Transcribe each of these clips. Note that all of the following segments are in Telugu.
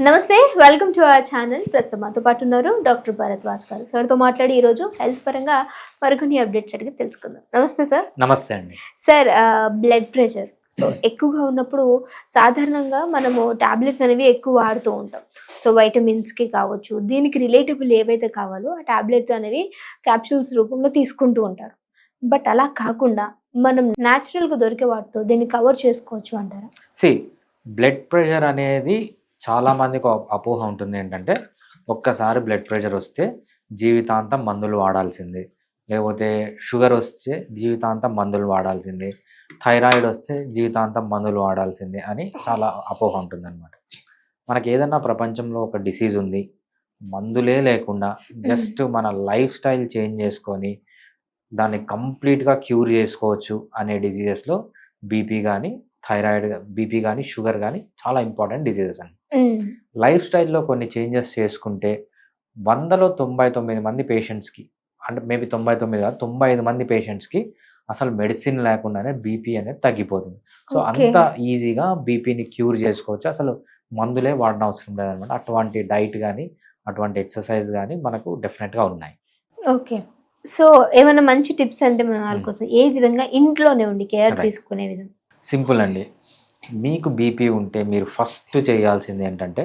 నమస్తే, వెల్కమ్ టు అవర్ ఛానల్. ప్రస్తుతం మనతో పాటు ఉన్నారు డాక్టర్ భరద్వాజ్ గారు. సార్తో మాట్లాడి ఈరోజు హెల్త్ పరంగా మరికొన్ని అప్డేట్స్ అడిగి తెలుసుకుందాం. నమస్తే సార్. నమస్తే అండి. సార్, బ్లడ్ ప్రెషర్ ఎక్కువగా ఉన్నప్పుడు సాధారణంగా మనము టాబ్లెట్స్ అనేవి ఎక్కువ వాడుతూ ఉంటాం. సో వైటమిన్స్కి కావచ్చు, దీనికి రిలేటబుల్ ఏవైతే కావాలో ఆ టాబ్లెట్స్ అనేవి క్యాప్సూల్స్ రూపంలో తీసుకుంటూ ఉంటారు. బట్ అలా కాకుండా మనం న్యాచురల్గా దొరికే వాటితో దీన్ని కవర్ చేసుకోవచ్చు అంటారా? బ్లడ్ ప్రెషర్ అనేది చాలా మందికి అపోహ ఉంటుంది. ఏంటంటే ఒక్కసారి బ్లడ్ ప్రెషర్ వస్తే జీవితాంతం మందులు వాడాల్సిందే, లేకపోతే షుగర్ వస్తే జీవితాంతం మందులు వాడాల్సిందే, థైరాయిడ్ వస్తే జీవితాంతం మందులు వాడాల్సిందే అని చాలా అపోహ ఉంటుంది అనమాట. మనకి ఏదన్నా ప్రపంచంలో ఒక డిసీజ్ ఉంది, మందులే లేకుండా జస్ట్ మన లైఫ్ స్టైల్ చేంజ్ చేసుకొని దాన్ని కంప్లీట్గా క్యూర్ చేసుకోవచ్చు అనే డిజీజెస్లో బీపీ కానీ బీపీ కానీ షుగర్ కానీ చాలా ఇంపార్టెంట్ డిజీజెస్ అండి. లైఫ్ స్టైల్లో కొన్ని చేంజెస్ చేసుకుంటే 100లో 99 మంది పేషెంట్స్కి, అంటే మేబీ 99 కాదు 95 మంది పేషెంట్స్కి అసలు మెడిసిన్ లేకుండానే బీపీ అనేది తగ్గిపోతుంది. సో అంత ఈజీగా బీపీని క్యూర్ చేసుకోవచ్చు, అసలు మందులే వాడడం అవసరం లేదనమాట. అటువంటి డైట్ కానీ అటువంటి ఎక్సర్సైజ్ కానీ మనకు డెఫినెట్గా ఉన్నాయి. ఓకే, సో ఏమైనా మంచి టిప్స్ అంటే మన వాళ్ళ కోసం ఏ విధంగా ఇంట్లోనే ఉండి కేర్ తీసుకునే విధంగా? సింపుల్ అండి. మీకు బీపీ ఉంటే మీరు ఫస్ట్ చేయాల్సింది ఏంటంటే,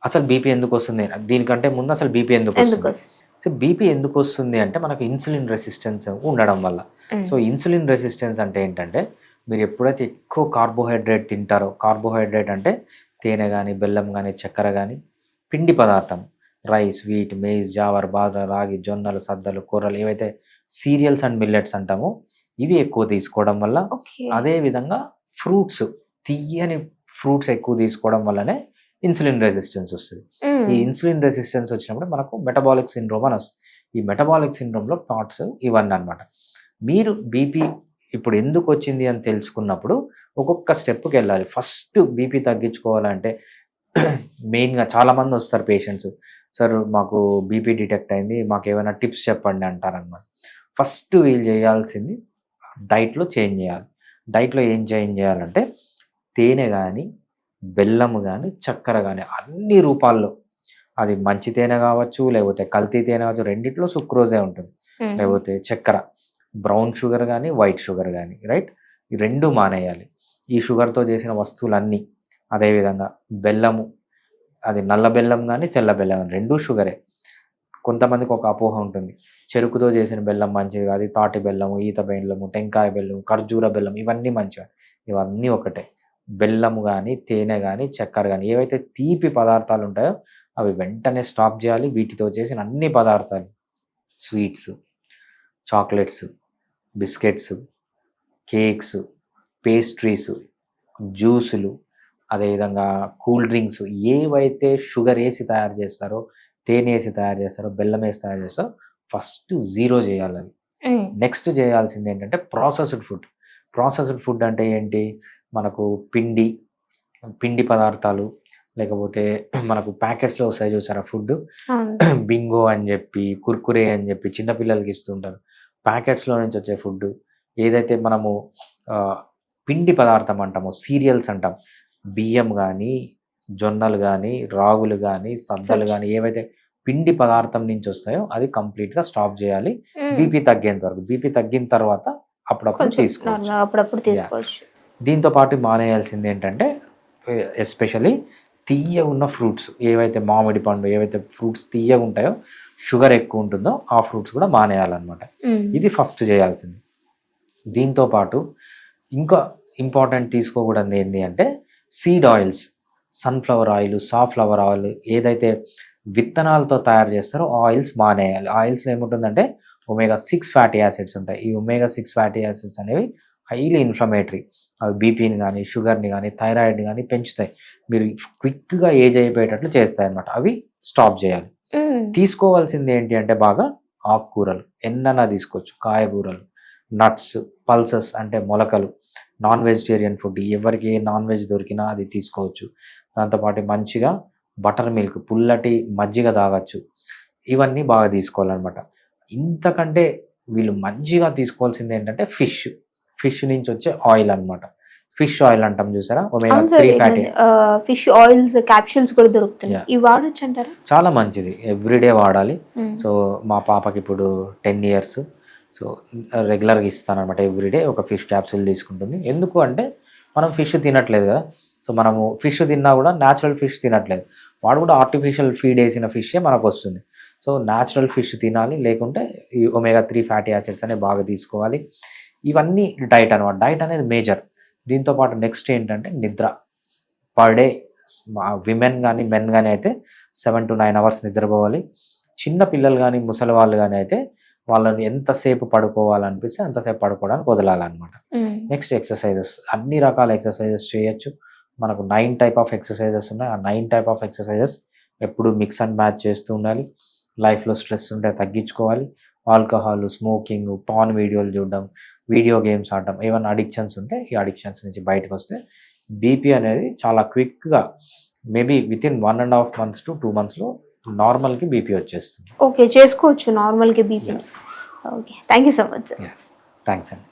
అసలు బీపీ ఎందుకు వస్తుంది, దీనికంటే ముందు అసలు బీపీ ఎందుకు వస్తుంది. సో బీపీ ఎందుకు వస్తుంది అంటే మనకు ఇన్సులిన్ రెసిస్టెన్స్ ఉండడం వల్ల. సో ఇన్సులిన్ రెసిస్టెన్స్ అంటే ఏంటంటే, మీరు ఎప్పుడైతే ఎక్కువ కార్బోహైడ్రేట్ తింటారో, కార్బోహైడ్రేట్ అంటే తేనె కానీ బెల్లం కానీ చక్కెర కానీ పిండి పదార్థం, రైస్, వీట్, మేజ్, జావర్, బాగా, రాగి, జొన్నలు, సద్దలు, కూరలు, ఏవైతే సీరియల్స్ అండ్ మిల్లెట్స్ అంటామో ఇవి ఎక్కువ తీసుకోవడం వల్ల, అదేవిధంగా ఫ్రూట్స్, తీయని ఫ్రూట్స్ ఎక్కువ తీసుకోవడం వల్లనే ఇన్సులిన్ రెసిస్టెన్స్ వస్తుంది. ఈ ఇన్సులిన్ రెసిస్టెన్స్ వచ్చినప్పుడు మనకు మెటబాలిక్ సిండ్రోమ్ అని వస్తుంది. ఈ మెటబాలిక్ సిండ్రోమ్లో పార్ట్స్ ఇవన్నీ అనమాట. మీరు బీపీ ఇప్పుడు ఎందుకు వచ్చింది అని తెలుసుకున్నప్పుడు ఒక్కొక్క స్టెప్కి వెళ్ళాలి. ఫస్ట్ బీపీ తగ్గించుకోవాలంటే మెయిన్గా చాలామంది వస్తారు పేషెంట్స్, సార్ మాకు బీపీ డిటెక్ట్ అయింది, మాకు ఏమైనా టిప్స్ చెప్పండి అంటారనమాట. ఫస్ట్ వీళ్ళు చేయాల్సింది డైట్లో చేంజ్ చేయాలి. డైట్లో ఏం చేంజ్ చేయాలంటే తేనె కానీ బెల్లము కానీ చక్కెర కానీ అన్ని రూపాల్లో, అది మంచి తేనె కావచ్చు లేకపోతే కల్తీ తేనె కావచ్చు, రెండిట్లో సుక్రోజే ఉంటుంది, లేకపోతే చక్కెర, బ్రౌన్ షుగర్ కానీ వైట్ షుగర్ కానీ, రైట్, ఈ రెండు మానేయాలి. ఈ షుగర్తో చేసిన వస్తువులన్నీ, అదేవిధంగా బెల్లము, అది నల్ల బెల్లం కానీ తెల్ల బెల్లం కానీ రెండూ షుగరే. కొంతమందికి ఒక అపోహ ఉంటుంది, చెరుకుతో చేసిన బెల్లం మంచిది కాదు, తాటి బెల్లము, ఈత బెల్లము, టెంకాయ బెల్లం, ఖర్జూర బెల్లం ఇవన్నీ మంచివి. ఇవన్నీ ఒకటే. బెల్లము కానీ తేనె కానీ చక్కెర కానీ ఏవైతే తీపి పదార్థాలు ఉంటాయో అవి వెంటనే స్టాప్ చేయాలి. వీటితో చేసిన అన్ని పదార్థాలు, sweets, chocolates, biscuits, cakes, pastries, జ్యూసులు, అదేవిధంగా కూల్ డ్రింక్స్, ఏవైతే షుగర్ వేసి తయారు చేస్తారో, తేనె వేసి తయారు చేస్తారో, బెల్లం వేసి తయారు చేస్తారో ఫస్ట్ జీరో చేయాలి అవి. నెక్స్ట్ చేయాల్సింది ఏంటంటే ప్రాసెస్డ్ ఫుడ్. ప్రాసెస్డ్ ఫుడ్ అంటే ఏంటి, మనకు పిండి పదార్థాలు, లేకపోతే మనకు ప్యాకెట్స్లో వస్తాయి చూసారా ఫుడ్, బింగో అని చెప్పి, కుర్కురే అని చెప్పి చిన్నపిల్లలకి ఇస్తుంటారు. ప్యాకెట్స్లో నుంచి వచ్చే ఫుడ్ ఏదైతే మనము పిండి పదార్థం అంటామో, సీరియల్స్ అంటాం, బియ్యం కానీ జొన్నలు కానీ రాగులు కానీ సద్దలు కానీ ఏవైతే పిండి పదార్థం నుంచి వస్తాయో అది కంప్లీట్గా స్టాప్ చేయాలి బీపీ తగ్గేంత వరకు. బీపీ తగ్గిన తర్వాత అప్పుడప్పుడు తీసుకోవచ్చు. దీంతో పాటు మానేయాల్సింది ఏంటంటే, ఎస్పెషల్లీ తీయ ఉన్న ఫ్రూట్స్, ఏవైతే మామిడి పండు, ఏవైతే ఫ్రూట్స్ తీయగా ఉంటాయో, షుగర్ ఎక్కువ ఉంటుందో ఆ ఫ్రూట్స్ కూడా మానేయాలన్నమాట. ఇది ఫస్ట్ చేయాల్సింది. దీంతో పాటు ఇంకా ఇంపార్టెంట్ తీసుకోకూడదు ఏంటి అంటే seed oils, sunflower oil, safflower oil, ఏదైతే విత్తనాలతో తయారు చేస్తారో ఆయిల్స్ మానేయాలి. ఆయిల్స్లో ఏముంటుందంటే omega-6 ఫ్యాటీ యాసిడ్స్ ఉంటాయి. ఈ omega-6 ఫ్యాటీ యాసిడ్స్ అనేవి హైలీ ఇన్ఫ్లమేటరీ. అవి బీపీని కానీ షుగర్ని కానీ థైరాయిడ్ని కానీ పెంచుతాయి, మీరు క్విక్గా ఏజ్ అయిపోయేటట్లు చేస్తాయి అన్నమాట. అవి స్టాప్ చేయాలి. తీసుకోవాల్సింది ఏంటి అంటే బాగా ఆకుకూరలు ఎన్నైనా తీసుకోవచ్చు, కాయగూరలు, నట్స్, పల్సెస్ అంటే మొలకలు, నాన్ వెజిటేరియన్ ఫుడ్, ఎవరికి ఏ నాన్ వెజ్ దొరికినా అది తీసుకోవచ్చు. దాంతోపాటు మంచిగా బటర్ మిల్క్, పుల్లటి మజ్జిగ తాగొచ్చు. ఇవన్నీ బాగా తీసుకోవాలన్నమాట. ఇంతకంటే వీళ్ళు మంచిగా తీసుకోవాల్సింది ఏంటంటే ఫిష్ నుంచి వచ్చే ఆయిల్ అనమాట. ఫిష్ ఆయిల్ అంటాం చూసారా, ఒమేగా అవును sir, 3 fatty. Fish oils capsules కూడా దొరుకుతున్నాయి. Yeah. ఇవి వాడొచ్చు అంటారా? చాలా మంచిది, ఎవ్రీడే వాడాలి. సో మా పాపకి ఇప్పుడు 10 ఇయర్స్. సో రెగ్యులర్గా ఇస్తాను అనమాట, ఎవ్రీడే ఒక ఫిష్ క్యాప్సూల్ తీసుకుంటుంది. ఎందుకు అంటే మనం ఫిష్ తినట్లేదు కదా, సో మనము ఫిష్ తిన్నా కూడా న్యాచురల్ ఫిష్ తినట్లేదు, వాడు కూడా ఆర్టిఫిషియల్ ఫీడ్ వేసిన ఫిషే మనకు వస్తుంది. సో న్యాచురల్ ఫిష్ తినాలి, లేకుంటే ఈ ఒమేగా 3 ఫ్యాటీ యాసిడ్స్ అనేవి బాగా తీసుకోవాలి. ఇవన్నీ డైట్ అనమాట, డైట్ అనేది మేజర్. దీంతోపాటు నెక్స్ట్ ఏంటంటే నిద్ర. పర్ డే విమెన్ కానీ మెన్ కానీ అయితే 7 to 9 అవర్స్ నిద్రపోవాలి. చిన్న పిల్లలు కానీ ముసలి వాళ్ళు కానీ అయితే వాళ్ళని ఎంతసేపు పడుకోవాలనిపిస్తే అంతసేపు పడుకోవడానికి వదలాలన్నమాట. నెక్స్ట్ ఎక్సర్సైజెస్, అన్ని రకాల ఎక్సర్సైజెస్ చేయొచ్చు. మనకు 9 టైప్ ఆఫ్ ఎక్సర్సైజెస్ ఉన్నాయి. ఆ 9 టైప్ ఆఫ్ ఎక్సర్సైజెస్ ఎప్పుడు మిక్స్ అండ్ మ్యాచ్ చేస్తూ ఉండాలి. లైఫ్లో స్ట్రెస్ ఉంటే తగ్గించుకోవాలి. ఆల్కహాల్, స్మోకింగ్, పాన్ వీడియోలు చూడడం, వీడియో గేమ్స్ ఆడడం, ఏమైనా అడిక్షన్స్ ఉంటే ఈ అడిక్షన్స్ నుంచి బయటకు వస్తే బీపీ అనేది చాలా క్విక్గా, మేబీ వితిన్ 1.5 months to 2 monthsలో నార్మల్కి బీపీ వచ్చేస్తుంది. ఓకే, చేసుకోవచ్చు నార్మల్గా BP. Okay, thank you so much sir. Thanks అండి.